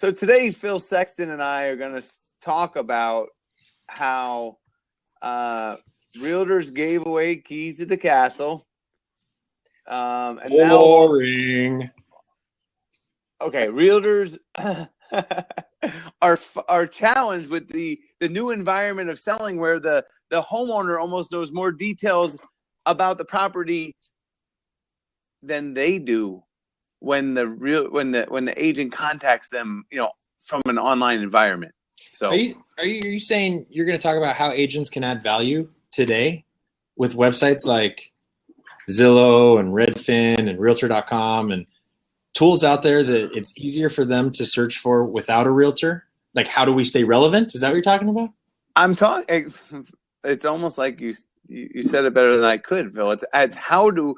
So today, Phil Sexton and I are going to talk about how realtors gave away keys to the castle. And boring. Okay, realtors are challenged with the new environment of selling, where the homeowner almost knows more details about the property than they do when the agent contacts them, from an online environment. So are you saying you're going to talk about how agents can add value today with websites like Zillow and Redfin and Realtor.com and tools out there that it's easier for them to search for without a realtor? Like, how do we stay relevant? Is that what you're talking about? I'm talking. It's almost like you said it better than I could, Phil. It's how do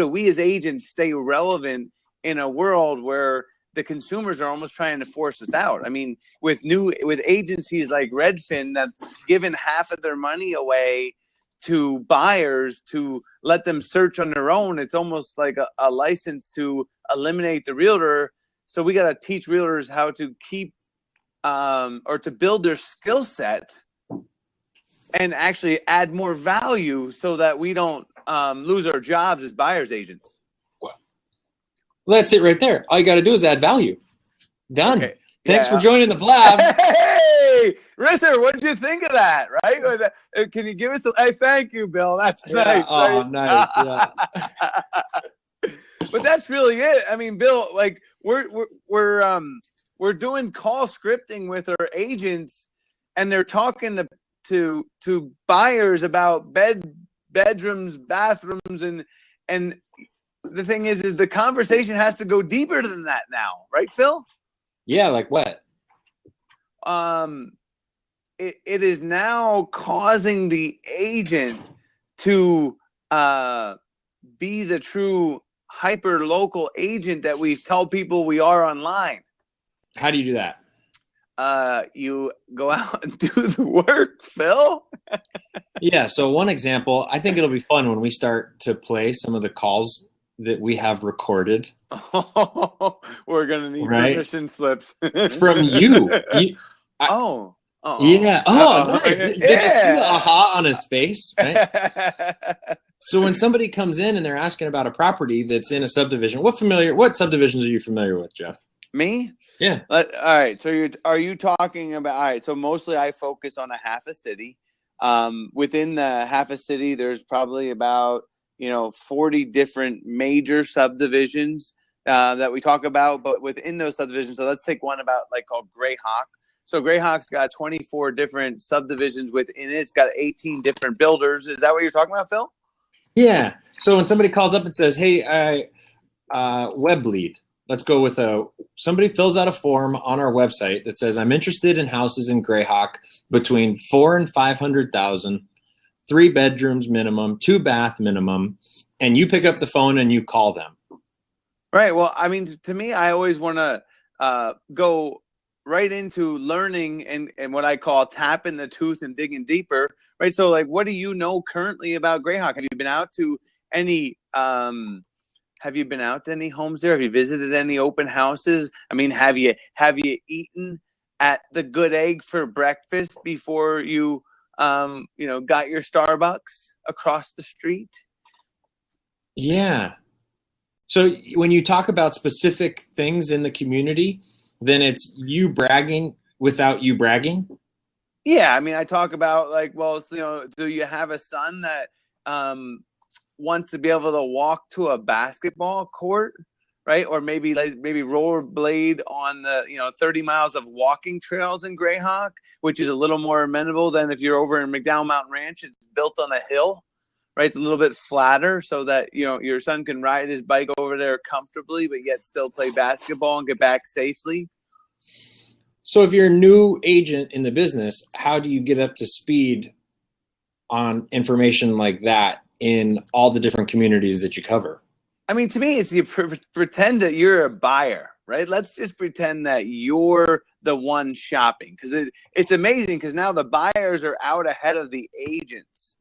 we as agents stay relevant in a world where the consumers are almost trying to force us out? I mean, with agencies like Redfin that's given half of their money away to buyers to let them search on their own, it's almost like a license to eliminate the realtor. So we got to teach realtors how to keep or to build their skill set and actually add more value so that we don't lose our jobs as buyer's agents. Well, that's it right there. All you got to do is add value. Done. Okay. Thanks for joining the Blab. Hey, Risser, what did you think of that? Right? Can you give us Hey, thank you, Bill. That's nice. Oh, right? Nice. Yeah. But that's really it. I mean, Bill, like we're doing call scripting with our agents, and they're talking to buyers about bedrooms, bathrooms, and the thing is the conversation has to go deeper than that now, right, Phil? Yeah, like what? It is now causing the agent to be the true hyper local agent that we tell people we are online. How do you do that? You go out and do the work, Phil. Yeah. So one example, I think it'll be fun when we start to play some of the calls that we have recorded. Oh, we're going to need permission slips. From you. Yeah. Oh, nice. Did you see the aha on his face? Right? So when somebody comes in and they're asking about a property that's in a subdivision, what subdivisions are you familiar with, Jeff? Me? Yeah. All right. So are you talking about? All right. So mostly I focus on a half a city. Within the half a city, there's probably about 40 different major subdivisions that we talk about. But within those subdivisions, so let's take one called Greyhawk. So Greyhawk's got 24 different subdivisions within it. It's got 18 different builders. Is that what you're talking about, Phil? Yeah. So when somebody calls up and says, "Hey, web lead," let's go with somebody fills out a form on our website that says, "I'm interested in houses in Greyhawk between 400,000 and 500,000, 3 bedrooms minimum, 2 bath minimum," and you pick up the phone and you call them. Right. Well, I mean, to me, I always want to go right into learning and what I call tapping the tooth and digging deeper. Right. So, like, what do you know currently about Greyhawk? Have you been out to any? Have you been out to any homes there? Have you visited any open houses? I mean, have you eaten at the Good Egg for breakfast before you got your Starbucks across the street? Yeah. So when you talk about specific things in the community, then it's you bragging without you bragging? Yeah. I mean, I talk about do you have a son that wants to be able to walk to a basketball court, right? Or maybe rollerblade on the 30 miles of walking trails in Greyhawk, which is a little more amenable than if you're over in McDowell Mountain Ranch. It's built on a hill, right? It's a little bit flatter so that your son can ride his bike over there comfortably, but yet still play basketball and get back safely. So if you're a new agent in the business, how do you get up to speed on information like that in all the different communities that you cover? I mean, to me, it's you pretend that you're a buyer, right? Let's just pretend that you're the one shopping, because it's amazing because now the buyers are out ahead of the agents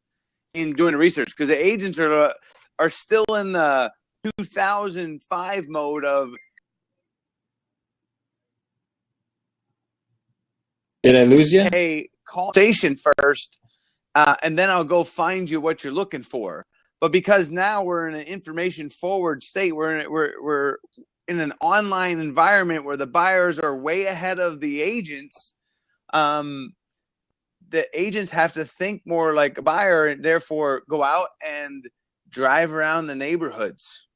in doing research, because the agents are still in the 2005 mode of Did I lose you? Hey, call station first, and then I'll go find you what you're looking for. But because now we're in an information forward state, we're in an online environment where the buyers are way ahead of the agents. The agents have to think more like a buyer and therefore go out and drive around the neighborhoods,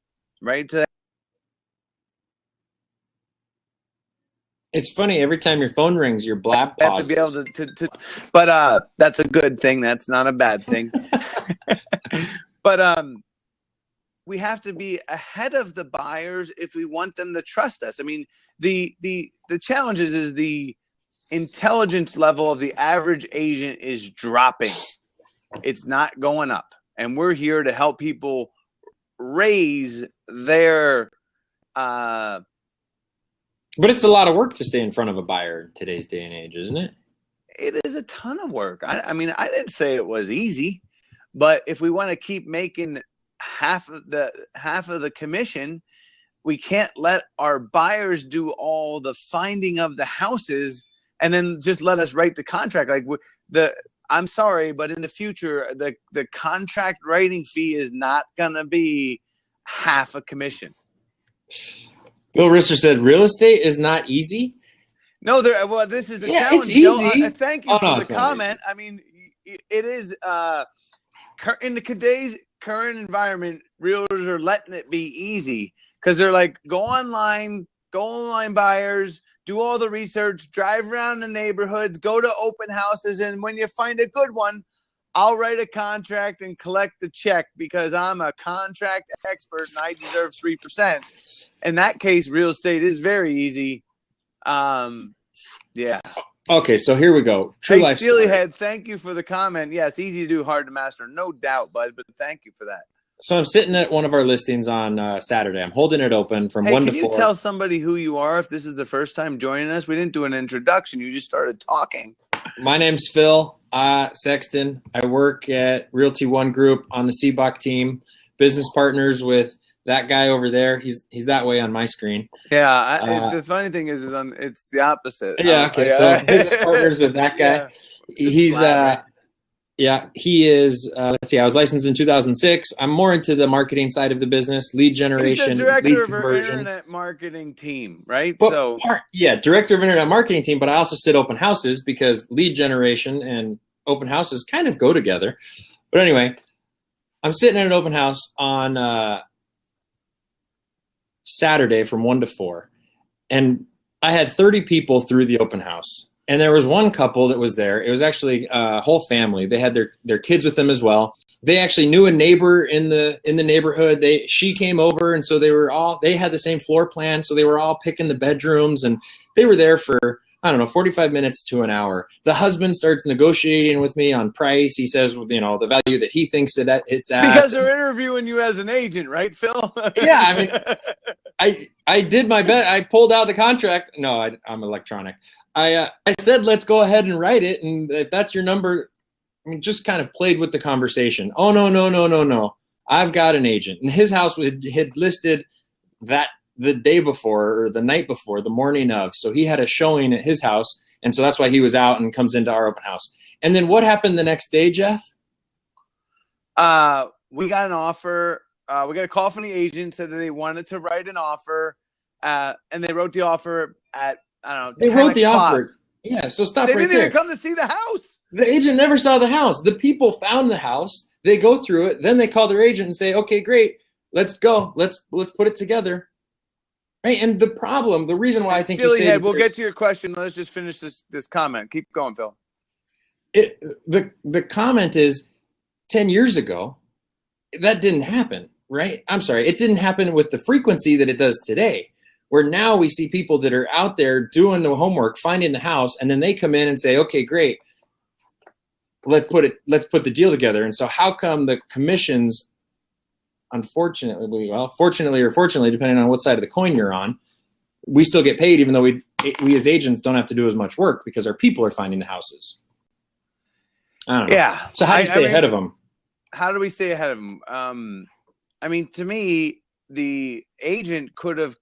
right? So It's funny, every time your phone rings, your blab have pauses. to be able to but that's a good thing. That's not a bad thing. But we have to be ahead of the buyers if we want them to trust us. I mean, the challenge is the intelligence level of the average agent is dropping. It's not going up. And we're here to help people raise their But it's a lot of work to stay in front of a buyer in today's day and age, isn't it? It is a ton of work. I mean, I didn't say it was easy, but if we want to keep making half of the commission, we can't let our buyers do all the finding of the houses and then just let us write the contract. Like I'm sorry, but in the future, the contract writing fee is not gonna be half a commission. Bill Risser said, "Real estate is not easy." No, well, this is the challenge. It's easy. Thank you for the comment. I mean, it is in today's current environment, realtors are letting it be easy because they're like, go online buyers, do all the research, drive around the neighborhoods, go to open houses, and when you find a good one, I'll write a contract and collect the check because I'm a contract expert and I deserve 3%. In that case, real estate is very easy. Yeah. Okay, so here we go. True life story. Steelyhead, thank you for the comment. Yes, easy to do, hard to master. No doubt, bud, but thank you for that. So I'm sitting at one of our listings on Saturday. I'm holding it open from 1 to 4. Can you tell somebody who you are if this is the first time joining us? We didn't do an introduction. You just started talking. My name's Phil Sexton. I work at Realty One Group on the Seabuck team. Business partners with that guy over there. He's that way on my screen. Yeah. The funny thing is it's the opposite. Yeah. Okay. So business partners with that guy. Yeah, he's yeah, he is. Let's see. I was licensed in 2006. I'm more into the marketing side of the business, lead generation, he's the director lead of conversion. our internet marketing team, right? But director of internet marketing team. But I also sit open houses because lead generation and open houses kind of go together. But anyway, I'm sitting at an open house on Saturday from 1 to 4, and I had 30 people through the open house. And there was one couple that was there. It was actually a whole family. They had their kids with them as well. They actually knew a neighbor in the neighborhood. She came over, and so they had the same floor plan. So they were all picking the bedrooms, and they were there for, I don't know, 45 minutes to an hour. The husband starts negotiating with me on price. He says, the value that he thinks it's at. Because they're interviewing you as an agent, right, Phil? Yeah, I mean, I did my best. I pulled out the contract. No, I'm electronic. I said, let's go ahead and write it. And if that's your number, just kind of played with the conversation. Oh, no. I've got an agent. And his house had listed that the day before or the night before, the morning of. So he had a showing at his house. And so that's why he was out and comes into our open house. And then what happened the next day, Jeff? We got an offer. We got a call from the agent, said that they wanted to write an offer. And they wrote the offer at, I don't know. They wrote the offer. Yeah, so stop right there. They didn't even come to see the house. The agent never saw the house. The people found the house. They go through it. Then they call their agent and say, okay, great. Let's go. Let's put it together. Right? And the reason why I think you say we'll get to your question. Let's just finish this comment. Keep going, Phil. The comment is 10 years ago, that didn't happen, right? I'm sorry. It didn't happen with the frequency that it does today. Where now we see people that are out there doing the homework, finding the house, and then they come in and say, okay, great, let's put the deal together. And so how come the commissions, fortunately or fortunately, depending on what side of the coin you're on, we still get paid even though we as agents don't have to do as much work because our people are finding the houses. I don't know. Yeah. So how do you stay ahead of them? How do we stay ahead of them? To me, the agent could have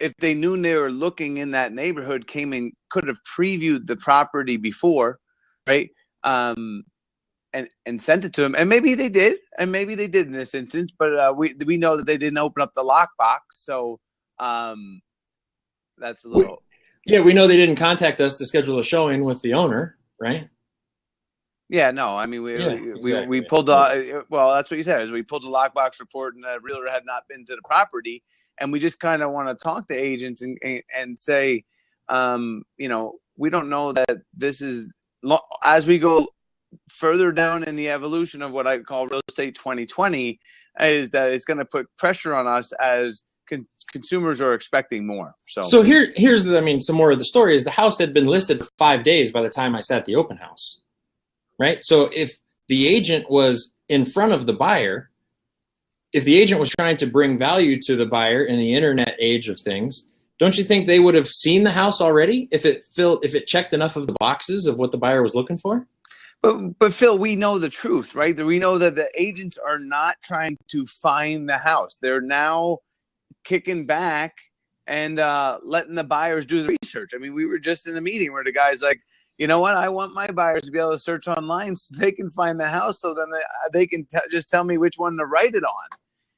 if they knew they were looking in that neighborhood, could have previewed the property before, right? And sent it to them, and maybe they did, in this instance. But we know that they didn't open up the lockbox, so that's a little. We know they didn't contact us to schedule a showing with the owner, right? Yeah, no, I mean we pulled well, that's what you said, is we pulled the lockbox report, and the realtor had not been to the property, and we just kind of want to talk to agents and say, we don't know that this is, as we go further down in the evolution of what I call real estate 2020, is that it's going to put pressure on us as consumers are expecting more. So here's some more of the story is the house had been listed for 5 days by the time I sat the open house, right? So if the agent was in front of the buyer, if the agent was trying to bring value to the buyer in the internet age of things, don't you think they would have seen the house already if it checked enough of the boxes of what the buyer was looking for? But Phil, we know the truth, right? We know that the agents are not trying to find the house. They're now kicking back and letting the buyers do the research. I mean, we were just in a meeting where the guy's like, you know what? I want my buyers to be able to search online so they can find the house, so then they can just tell me which one to write it on.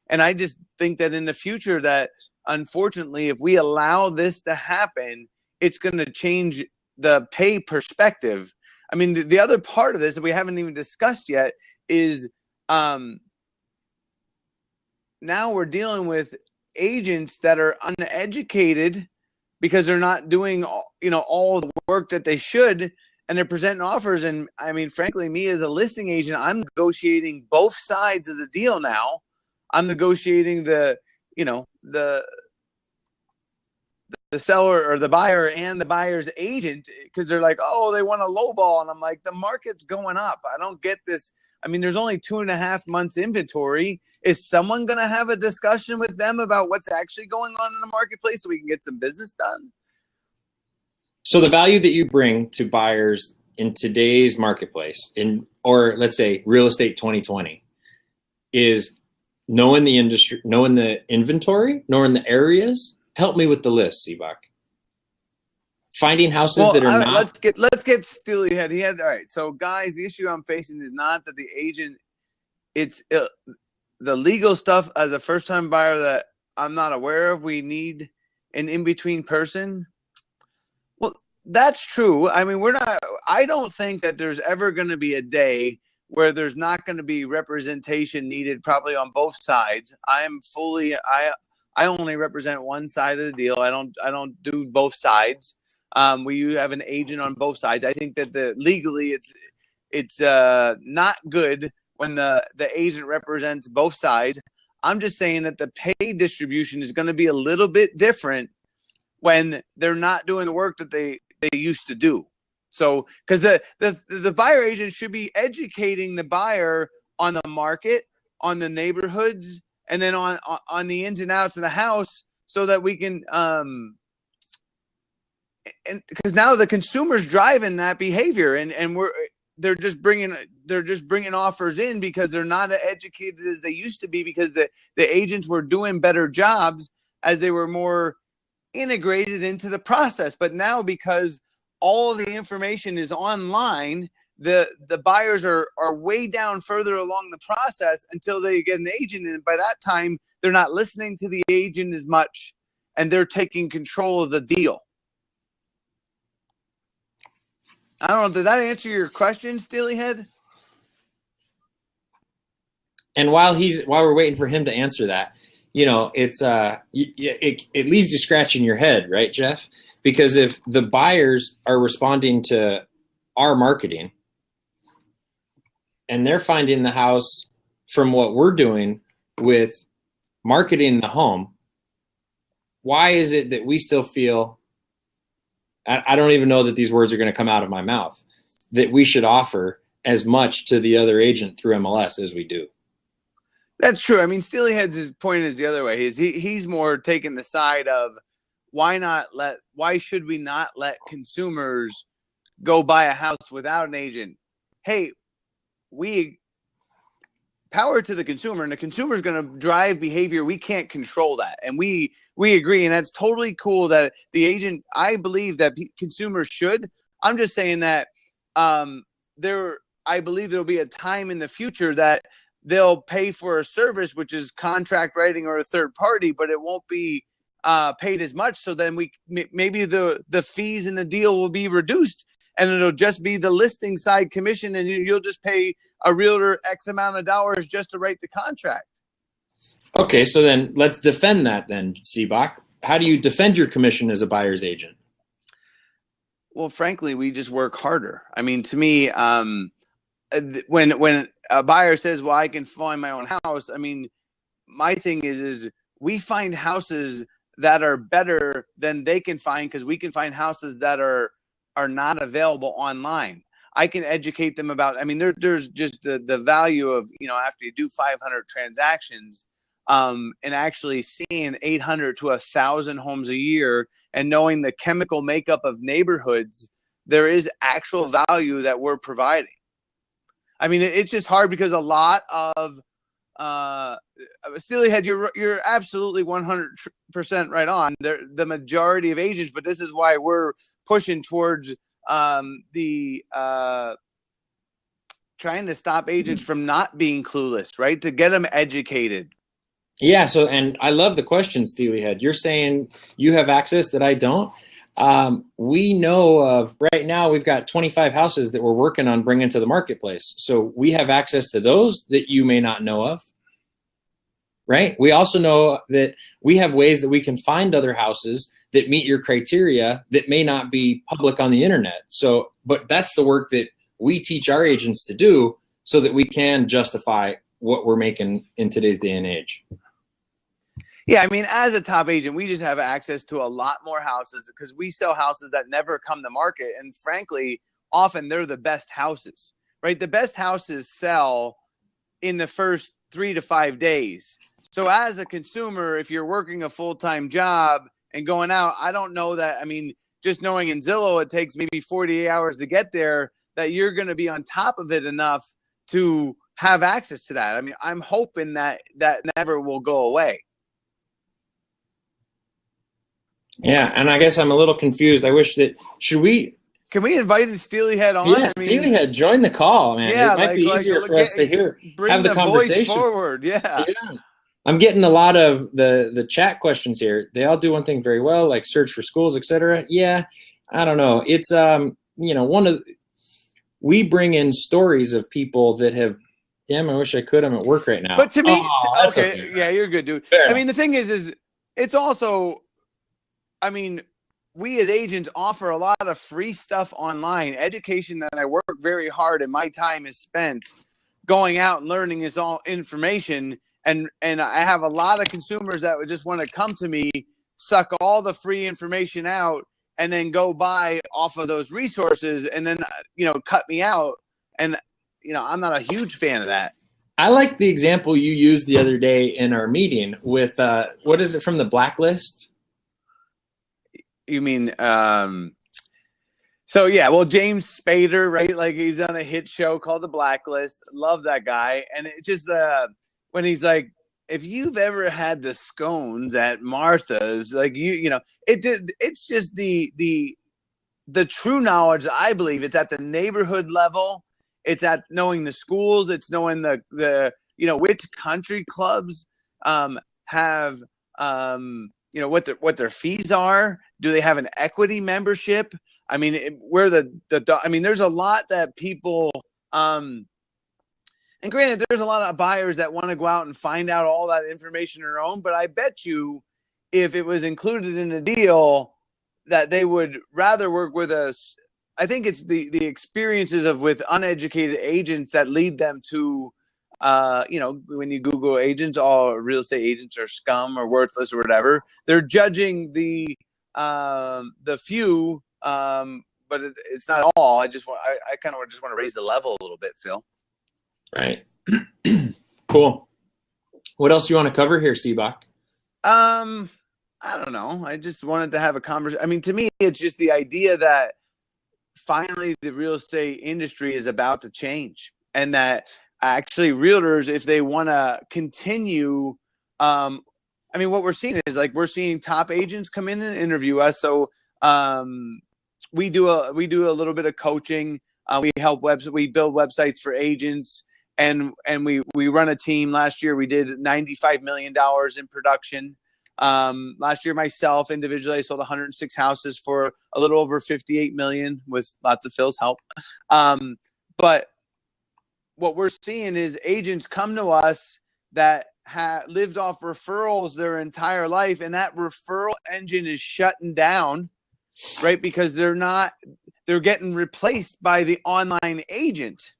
And I just think that in the future that, unfortunately, if we allow this to happen, it's going to change the pay perspective. I mean, the other part of this that we haven't even discussed yet is now we're dealing with agents that are uneducated because they're not doing all the work that they should, and they're presenting offers. And I mean, frankly, me as a listing agent, I'm negotiating both sides of the deal now. I'm negotiating the seller or the buyer and the buyer's agent, because they're like, oh, they want a low ball. And I'm like, the market's going up. I don't get this. I mean, there's only 2.5 months inventory. Is someone going to have a discussion with them about what's actually going on in the marketplace so we can get some business done? So the value that you bring to buyers in today's marketplace, or let's say real estate 2020, is knowing the industry, knowing the inventory, knowing the areas. Help me with the list, Seabach. Finding houses that are not. Let's get Steely Head. All right. So guys, the issue I'm facing is not that the agent. It's the legal stuff as a first-time buyer that I'm not aware of. We need an in-between person. Well, that's true. I mean, I don't think that there's ever going to be a day where there's not going to be representation needed, probably on both sides. I only represent one side of the deal. I don't do both sides. We have an agent on both sides. I think that legally it's not good when the agent represents both sides. I'm just saying that the pay distribution is going to be a little bit different when they're not doing the work that they used to do. So, because the buyer agent should be educating the buyer on the market, on the neighborhoods, and then on the ins and outs of the house, so that we can and because now the consumer's driving that behavior, and they're just bringing offers in because they're not as educated as they used to be, because the agents were doing better jobs as they were more integrated into the process. But now, because all the information is online, the buyers are way down further along the process until they get an agent. And by that time, they're not listening to the agent as much, and they're taking control of the deal. I don't know. Did that answer your question, Steelyhead? And while we're waiting for him to answer that, it's it leaves you scratching your head, right, Jeff? Because if the buyers are responding to our marketing and they're finding the house from what we're doing with marketing the home, why is it that we still feel, I don't even know that these words are going to come out of my mouth, that we should offer as much to the other agent through MLS as we do? That's true. I mean, Steelyhead's point is the other way. He's more taking the side of why should we not let consumers go buy a house without an agent? Hey, we power to the consumer, and the consumer is going to drive behavior. We can't control that, and we agree, and that's totally cool that the agent. I believe that consumers should. I'm just saying that I believe there'll be a time in the future that they'll pay for a service, which is contract writing or a third party, but it won't be paid as much. So then maybe the fees in the deal will be reduced, and it'll just be the listing side commission, and you'll just pay a realtor X amount of dollars just to write the contract. Okay, so then let's defend that then, Seebach. How do you defend your commission as a buyer's agent? Well, frankly, we just work harder. I mean, to me, when a buyer says, well, I can find my own house, I mean, my thing is we find houses that are better than they can find, because we can find houses that are not available online. I can educate them about, I mean, there's just the value of, after you do 500 transactions, and actually seeing 800 to 1,000 homes a year and knowing the chemical makeup of neighborhoods, there is actual value that we're providing. I mean, it's just hard because a lot of Steelyhead, you're absolutely 100% right on. The majority of agents, but this is why we're pushing towards trying to stop agents from not being clueless, right? To get them educated. Yeah. So, and I love the question, Steelyhead. You're saying you have access that I don't. We know of right now, we've got 25 houses that we're working on bringing to the marketplace. So we have access to those that you may not know of, right? We also know that we have ways that we can find other houses that meet your criteria that may not be public on the internet. So, but that's the work that we teach our agents to do so that we can justify what we're making in today's day and age. Yeah, I mean, as a top agent, we just have access to a lot more houses because we sell houses that never come to market. And frankly, often they're the best houses, right? The best houses sell in the first 3 to 5 days. So as a consumer, if you're working a full-time job and going out, I don't know that, I mean, just knowing in Zillow, it takes maybe 48 hours to get there, that you're going to be on top of it enough to have access to that. I mean, I'm hoping that never will go away. Yeah, and I guess I'm a little confused. I wish that can we invite Steelyhead on? Yeah, Steelyhead, join the call, man. Yeah, it might be easier for us to have the conversation. Voice forward. Yeah. I'm getting a lot of the chat questions here. They all do one thing very well, like search for schools, etc. Yeah, I don't know. It's we bring in stories of people that have. Damn, I wish I could. I'm at work right now. But to me, okay, yeah, you're good, dude. I mean, the thing is it's also. I mean, we as agents offer a lot of free stuff online, education that I work very hard and my time is spent going out and learning is all information. And I have a lot of consumers that would just want to come to me, suck all the free information out, and then go buy off of those resources and then, cut me out. And, I'm not a huge fan of that. I like the example you used the other day in our meeting with, what is it, from the Blacklist? You mean, so yeah, well, James Spader, right? Like he's on a hit show called The Blacklist. Love that guy. And it just, when he's like, if you've ever had the scones at Martha's, like it's just the true knowledge. I believe it's at the neighborhood level. It's at knowing the schools. It's knowing the which country clubs have what their fees are. Do they have an equity membership? I mean, there's a lot that people, and granted, there's a lot of buyers that want to go out and find out all that information on their own, but I bet you if it was included in a deal that they would rather work with us. I think it's the experiences with uneducated agents that lead them to, when you Google agents, all real estate agents are scum or worthless or whatever. They're judging the few, but it's not all. I kind of just want to raise the level a little bit, Phil. Right. Cool. What else do you want to cover here, Seebach? I don't know. I just wanted to have a conversation. I mean, to me, it's just the idea that finally the real estate industry is about to change, and that actually realtors, if they want to continue, I mean, what we're seeing is like we're seeing top agents come in and interview us. So we do a little bit of coaching. We build websites for agents, and we run a team. Last year we did $95 million in production. Last year myself individually I sold 106 houses for a little over 58 million with lots of Phil's help. But what we're seeing is agents come to us that lived off referrals their entire life, and that referral engine is shutting down, right? Because they're getting replaced by the online agent.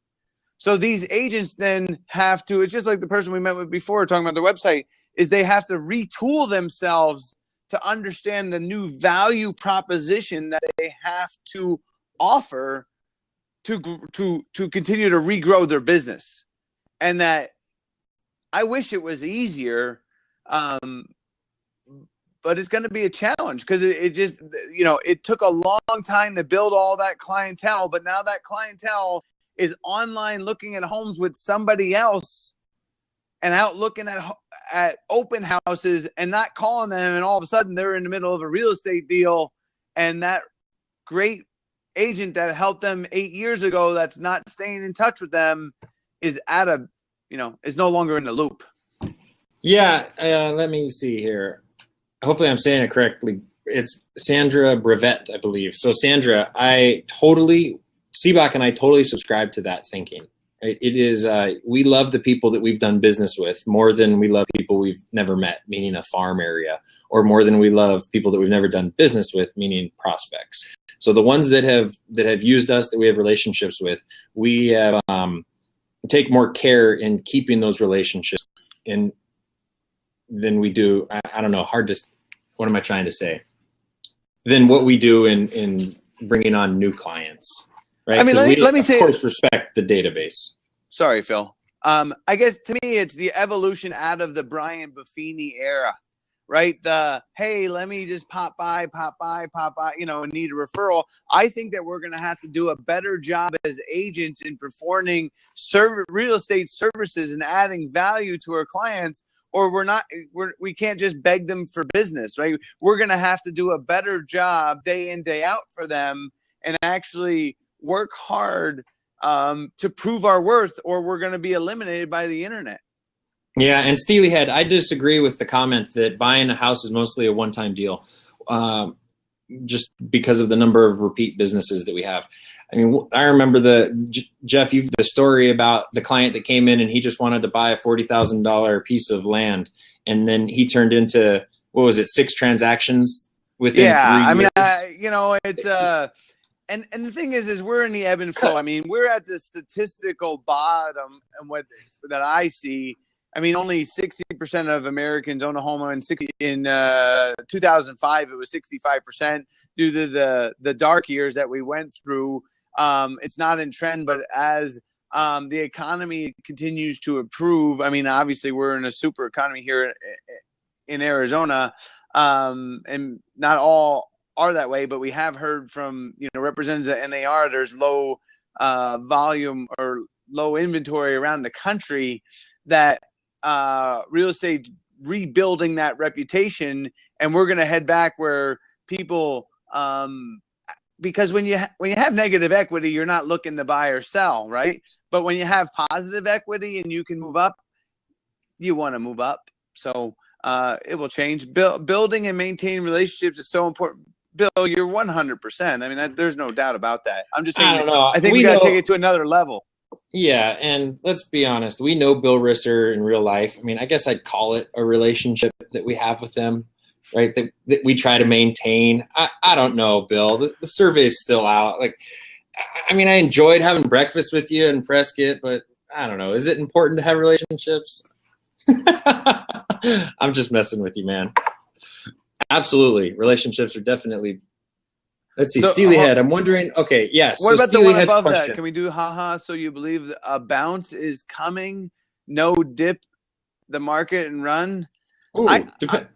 So these agents then have to, it's just like the person we met with before talking about their website, is they have to retool themselves to understand the new value proposition that they have to offer to continue to regrow their business. And that I wish it was easier, but it's going to be a challenge because it just, it took a long time to build all that clientele, but now that clientele is online looking at homes with somebody else and out looking at open houses and not calling them, and all of a sudden they're in the middle of a real estate deal, and that great agent that helped them 8 years ago that's not staying in touch with them is is no longer in the loop. Yeah, let me see here. Hopefully I'm saying it correctly. It's Sandra Brevet, I believe. So Sandra, Seabach and I totally subscribe to that thinking. Right? It is, we love the people that we've done business with more than we love people we've never met, meaning a farm area, or more than we love people that we've never done business with, meaning prospects. So the ones that have used us, that we have relationships with, we have take more care in keeping those relationships in than we do. I don't know. What am I trying to say? Than what we do in bringing on new clients. Right? I mean, let me say, of course, respect the database. Sorry, Phil. I guess to me, it's the evolution out of the Brian Buffini era, right? Hey, let me just pop by, and need a referral. I think that we're going to have to do a better job as agents in performing real estate services and adding value to our clients, or we can't just beg them for business, right? We're going to have to do a better job day in, day out for them and actually work hard to prove our worth, or we're going to be eliminated by the internet. Yeah, and Steelyhead, I disagree with the comment that buying a house is mostly a one-time deal, just because of the number of repeat businesses that we have. I mean, I remember Jeff, you've the story about the client that came in and he just wanted to buy a $40,000 piece of land, and then he turned into, 6 transactions within 3 years? I mean, it's and the thing is we're in the ebb and flow. I mean, we're at the statistical bottom, and what that I see. I mean, only 60% of Americans own a home. In 2005, it was 65% due to the dark years that we went through. It's not in trend, but as the economy continues to improve, I mean, obviously we're in a super economy here in Arizona, and not all are that way, but we have heard from representatives at NAR there's low volume or low inventory around the country, that real estate rebuilding that reputation, and we're going to head back where people because when you have negative equity, you're not looking to buy or sell, right? But when you have positive equity and you can move up, you want to move up. So it will change. Building and maintaining relationships is so important. Bill, you're 100%. I mean, there's no doubt about that. I'm just saying, I don't know. I think we got to take it to another level. Yeah, and let's be honest. We know Bill Risser in real life. I mean, I guess I'd call it a relationship that we have with them, right? That we try to maintain. I don't know, Bill. The survey is still out. Like, I mean, I enjoyed having breakfast with you in Prescott, but I don't know. Is it important to have relationships? I'm just messing with you, man. Absolutely. Relationships are definitely. Let's see. Steelyhead, I'm wondering. Okay, yes. What about the one above that? Can we do haha? So you believe that a bounce is coming? No dip the market and run? Ooh,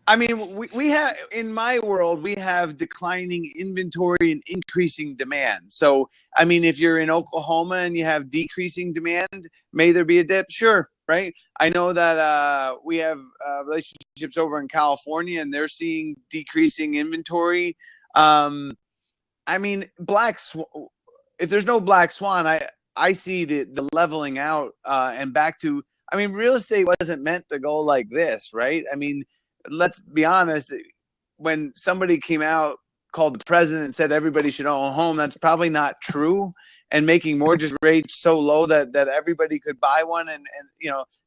I mean, we have, in my world, we have declining inventory and increasing demand. So, I mean, if you're in Oklahoma and you have decreasing demand, may there be a dip? Sure, right? I know that we have relationships over in California, and they're seeing decreasing inventory. I mean, if there's no black swan, I see the leveling out and back to. I mean, real estate wasn't meant to go like this, right? I mean, let's be honest. When somebody came out, called the president, and said everybody should own a home, that's probably not true. And making mortgage rates so low that everybody could buy one, and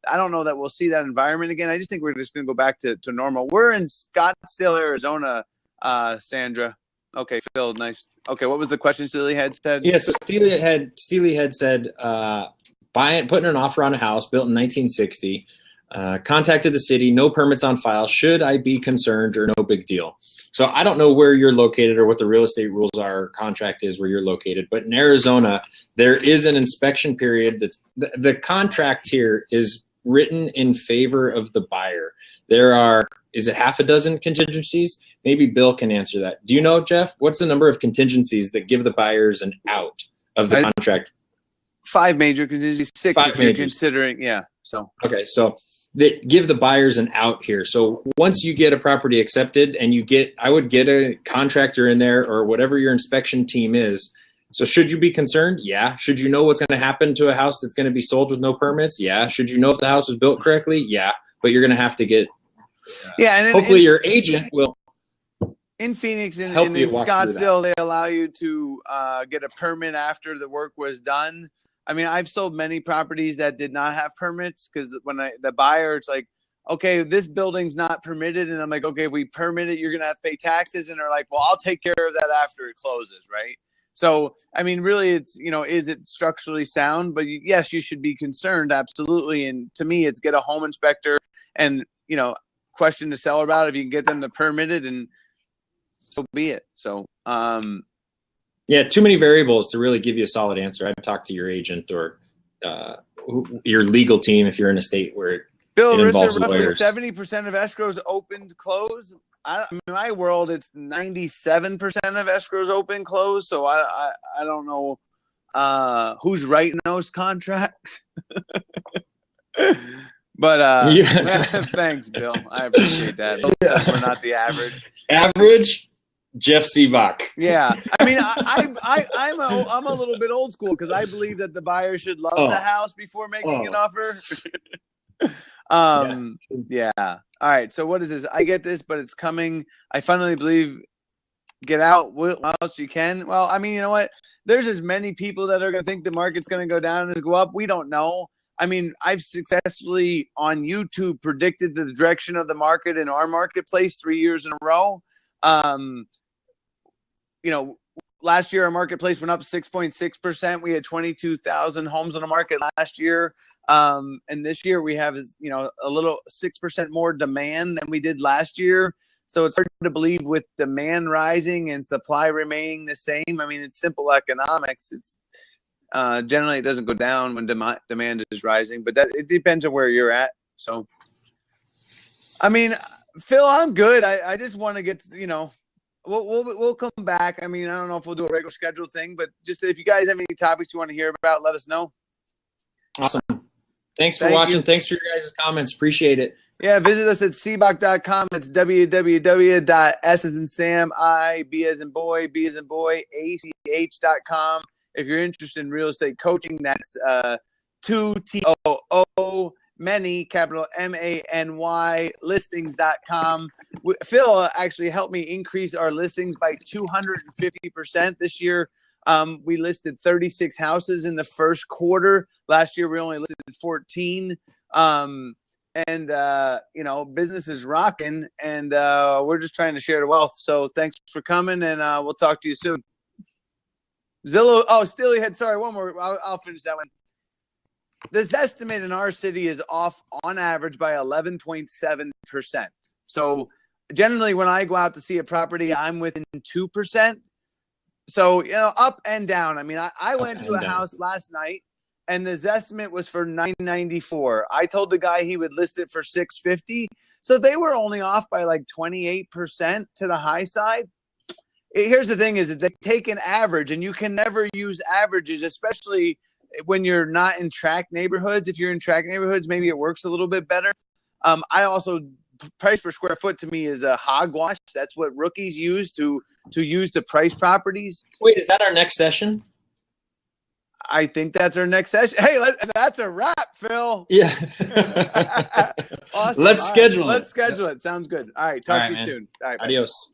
I don't know that we'll see that environment again. I just think we're just going to go back to normal. We're in Scottsdale, Arizona, Sandra. Okay, Phil, nice. Okay, what was the question Steely had said? Yeah, so Steely had said, putting an offer on a house built in 1960, contacted the city, no permits on file. Should I be concerned or no big deal? So I don't know where you're located or what the real estate rules are, contract is where you're located, but in Arizona, there is an inspection period. The contract here is written in favor of the buyer. Is it half a dozen contingencies? Maybe Bill can answer that. Do you know, Jeff, what's the number of contingencies that give the buyers an out of the contract? 5 major contingencies, 6 if you're considering, yeah. So okay, so they give the buyers an out here. So once you get a property accepted and I would get a contractor in there or whatever your inspection team is. So should you be concerned? Yeah. Should you know what's going to happen to a house that's going to be sold with no permits? Yeah. Should you know if the house was built correctly? Yeah. But you're going to have to get and hopefully your agent will. In Phoenix and in Scottsdale, they allow you to get a permit after the work was done. I mean, I've sold many properties that did not have permits because when the buyer, it's like, okay, this building's not permitted. And I'm like, okay, if we permit it, you're going to have to pay taxes. And they're like, well, I'll take care of that after it closes, right? So, I mean, really, it's, is it structurally sound? But yes, you should be concerned, absolutely. And to me, it's get a home inspector and, question the seller about it if you can get them to permit it, and so be it. So, yeah, too many variables to really give you a solid answer. I'd talk to your agent or your legal team if you're in a state where Bill, it involves roughly lawyers. 70% of escrows opened, closed. In my world, it's 97% of escrows open, closed. So I don't know who's writing those contracts. But thanks, Bill. I appreciate that. We're not the average. Average, Jeff Seebach. Yeah, I mean, I'm a little bit old school because I believe that the buyer should love the house before making an offer. Yeah. All right. So what is this? I get this, but it's coming. I finally believe. Get out whilst you can. Well, I mean, you know what? There's as many people that are going to think the market's going to go down as go up. We don't know. I mean, I've successfully on YouTube predicted the direction of the market in our marketplace 3 years in a row. Last year our marketplace went up 6.6%. We had 22,000 homes on the market last year. And this year we have, a little 6% more demand than we did last year. So it's hard to believe with demand rising and supply remaining the same. I mean, it's simple economics. It's generally it doesn't go down when demand is rising, but it depends on where you're at. So, I mean, Phil, I'm good. I just want to get, we'll come back. I mean, I don't know if we'll do a regular schedule thing, but just if you guys have any topics you want to hear about, let us know. Awesome. Thanks for watching. Thanks for your guys' comments. Appreciate it. Yeah, visit us at Seebach.com. It's www.S as in Sam, I, B as in boy, B as in boy, ACH.com. If you're interested in real estate coaching, that's 2TOO, many, capital MANY, listings.com. Phil actually helped me increase our listings by 250% this year. We listed 36 houses in the first quarter. Last year, we only listed 14. Business is rocking, and we're just trying to share the wealth. So thanks for coming, and we'll talk to you soon. Zillow. Steely had. Sorry, one more. I'll finish that one. This estimate in our city is off on average by 11.7%. So generally, when I go out to see a property, I'm within 2%. So up and down. I mean, I went to a house last night, and his estimate was for $994. I told the guy he would list it for $650. So they were only off by like 28% to the high side. Here's the thing is that they take an average, and you can never use averages, especially when you're not in track neighborhoods. If you're in track neighborhoods, maybe it works a little bit better. I also, price per square foot to me is a hogwash. That's what rookies use to use the price properties. Wait, is that our next session? I think that's our next session. Hey, that's a wrap, Phil. Yeah. Awesome. Let's schedule it. Let's schedule it. Sounds good. All right. Talk to you soon. All right. Adios.